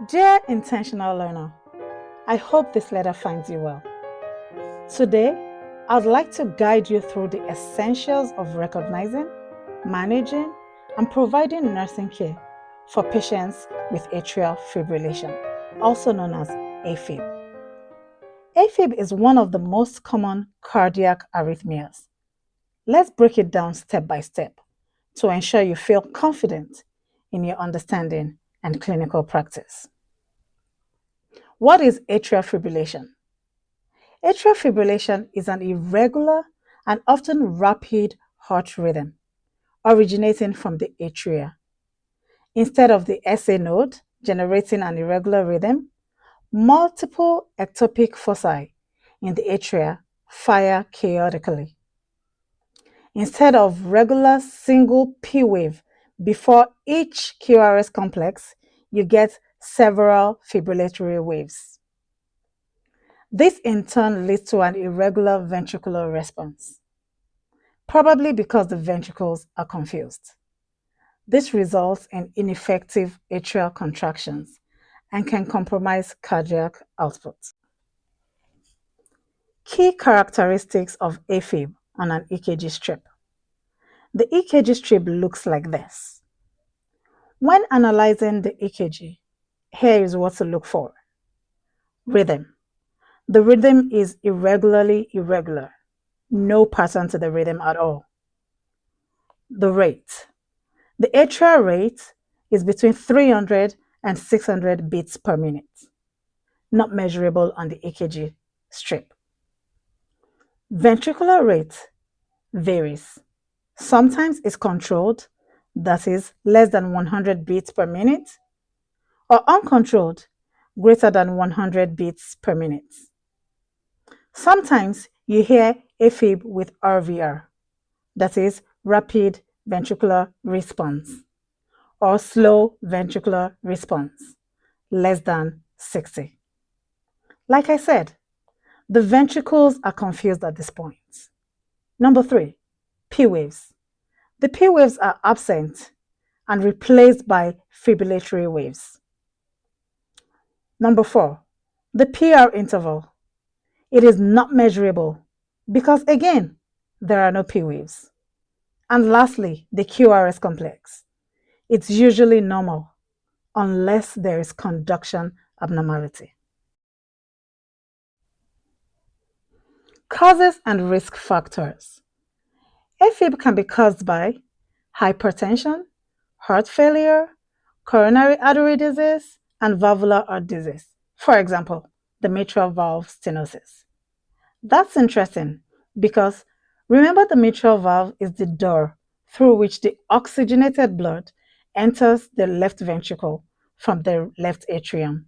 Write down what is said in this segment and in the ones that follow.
Dear intentional learner, I hope this letter finds you well. Today, I'd like to guide you through the essentials of recognizing, managing, and providing nursing care for patients with atrial fibrillation, also known as AFib. AFib is one of the most common cardiac arrhythmias. Let's break it down step by step to ensure you feel confident in your understanding and clinical practice. What is atrial fibrillation? Atrial fibrillation is an irregular and often rapid heart rhythm originating from the atria. Instead of the SA node generating an irregular rhythm, multiple ectopic foci in the atria fire chaotically. Instead of regular single P wave before each QRS complex, you get several fibrillatory waves. This in turn leads to an irregular ventricular response, probably because the ventricles are confused. This results in ineffective atrial contractions and can compromise cardiac output. Key characteristics of AFib on an EKG strip. The EKG strip looks like this. When analyzing the EKG, here is what to look for. Rhythm. The rhythm is irregularly irregular. No pattern to the rhythm at all. The rate. The atrial rate is between 300 and 600 beats per minute, not measurable on the EKG strip. Ventricular rate varies. Sometimes it's controlled, that is less than 100 beats per minute, or uncontrolled, greater than 100 beats per minute. Sometimes you hear AFib with RVR, that is rapid ventricular response, or slow ventricular response, less than 60. Like I said, the ventricles are confused at this point. Number 3, P waves. The P waves are absent and replaced by fibrillatory waves. Number 4, the PR interval. It is not measurable because, again, there are no P waves. And lastly, the QRS complex. It's usually normal unless there is conduction abnormality. Causes and risk factors. AFib can be caused by hypertension, heart failure, coronary artery disease, and valvular heart disease. For example, the mitral valve stenosis. That's interesting because remember, the mitral valve is the door through which the oxygenated blood enters the left ventricle from the left atrium.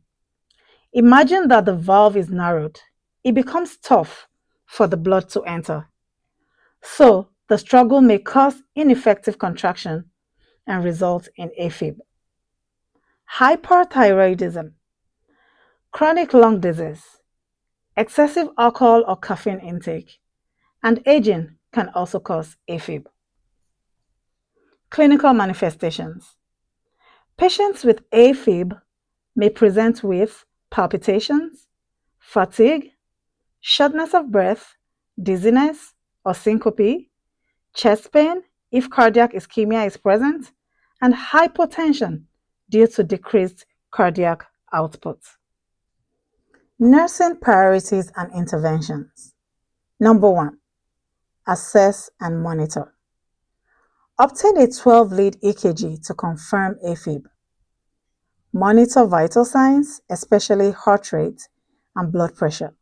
Imagine that the valve is narrowed. It becomes tough for the blood to enter. So the struggle may cause ineffective contraction and result in AFib. Hyperthyroidism, chronic lung disease, excessive alcohol or caffeine intake, and aging can also cause AFib. Clinical manifestations. Patients with AFib may present with palpitations, fatigue, shortness of breath, dizziness or syncope, chest pain if cardiac ischemia is present, and hypotension due to decreased cardiac output. Nursing priorities and interventions. Number 1, assess and monitor. Obtain a 12-lead EKG to confirm AFib. Monitor vital signs, especially heart rate and blood pressure.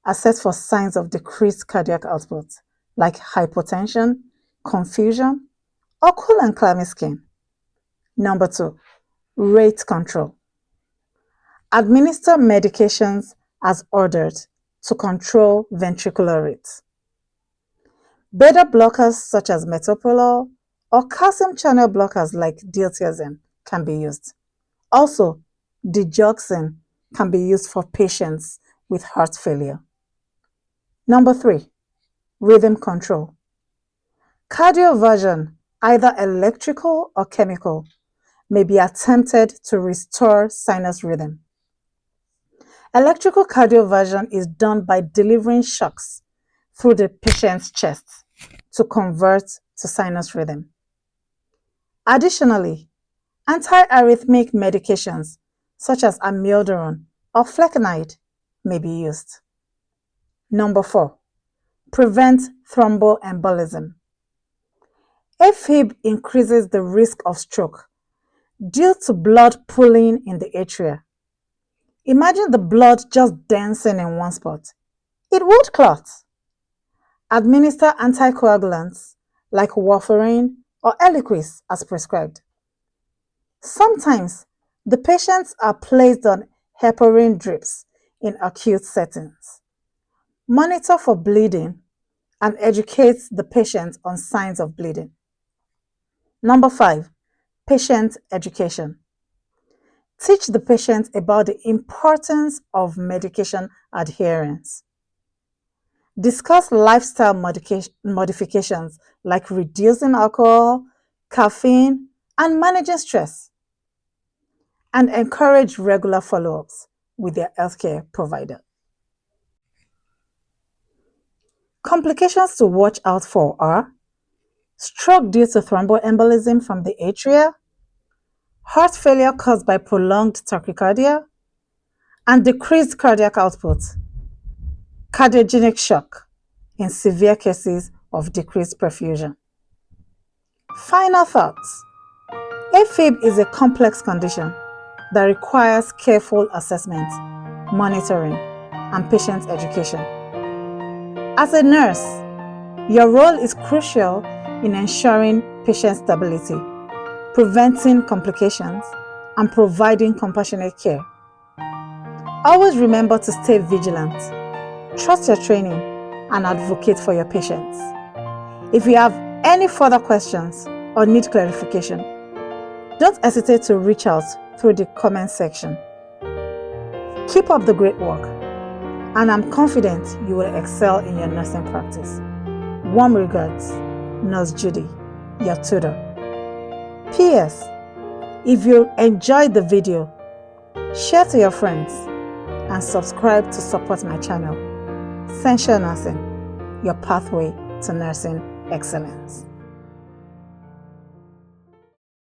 Assess for signs of decreased cardiac output, like hypotension, confusion, or cool and clammy skin. Number 2, rate control. Administer medications as ordered to control ventricular rate. Beta blockers such as metoprolol or calcium channel blockers like diltiazem can be used. Also, digoxin can be used for patients with heart failure. Number 3, rhythm control. Cardioversion, either electrical or chemical, may be attempted to restore sinus rhythm. Electrical cardioversion is done by delivering shocks through the patient's chest to convert to sinus rhythm. Additionally, antiarrhythmic medications such as amiodarone or flecainide may be used. Number 4, prevent thromboembolism. AFib increases the risk of stroke due to blood pooling in the atria. Imagine the blood just dancing in one spot. It would clot. Administer anticoagulants like warfarin or Eliquis as prescribed. Sometimes the patients are placed on heparin drips in acute settings. Monitor for bleeding and educate the patient on signs of bleeding. Number 5, patient education. Teach the patient about the importance of medication adherence. Discuss lifestyle modifications like reducing alcohol, caffeine, and managing stress. And encourage regular follow-ups with their healthcare provider. Complications to watch out for are stroke due to thromboembolism from the atria, heart failure caused by prolonged tachycardia, and decreased cardiac output, cardiogenic shock in severe cases of decreased perfusion. Final thoughts. AFib is a complex condition that requires careful assessment, monitoring, and patient education. As a nurse, your role is crucial in ensuring patient stability, preventing complications, and providing compassionate care. Always remember to stay vigilant, trust your training, and advocate for your patients. If you have any further questions or need clarification, don't hesitate to reach out through the comment section. Keep up the great work, and I'm confident you will excel in your nursing practice. Warm regards, Nurse Judy, your tutor. P.S. If you enjoyed the video, share to your friends and subscribe to support my channel, Scientia Nursing, your pathway to nursing excellence.